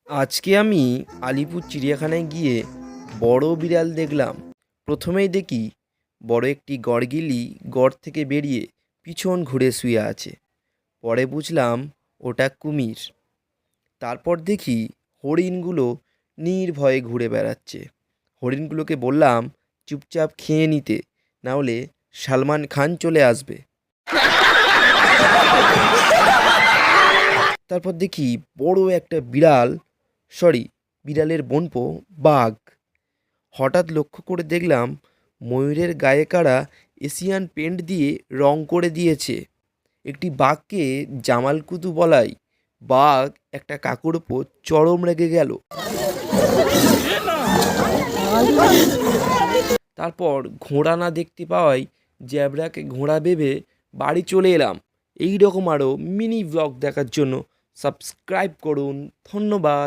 আজকে আমি আলিপুর চিড়িয়াখানায় গিয়ে বড় বিড়াল দেখলাম। প্রথমেই দেখি বড় একটি গরগিলি গড় থেকে বেরিয়ে পিছন ঘুরে শুয়ে আছে। পরে বুঝলাম ওটা কুমির। তারপর দেখি হরিণগুলো নির্ভয়ে ঘুরে বেড়াচ্ছে। হরিণগুলোকে বললাম চুপচাপ খেয়ে নিতে, না হলে সালমান খান চলে আসবে। তারপর দেখি বড় একটা বিড়াল, সরি, বিড়ালের বোনপো, বাঘ। হঠাৎ লক্ষ্য করে দেখলাম ময়ূরের গায়ে কারা এশিয়ান পেন্ট দিয়ে রং করে দিয়েছে। একটি বাঘকে জামালকুতু বলাই বাঘ একটা কাকুর ওপর চরম রেগে গেল। তারপর ঘোড়া না দেখতে পাওয়ায় জ্যাবরাকে ঘোড়া ভেবে বাড়ি চলে এলাম। এই রকম আরও মিনি ব্লগ দেখার জন্য সাবস্ক্রাইব করুন। ধন্যবাদ।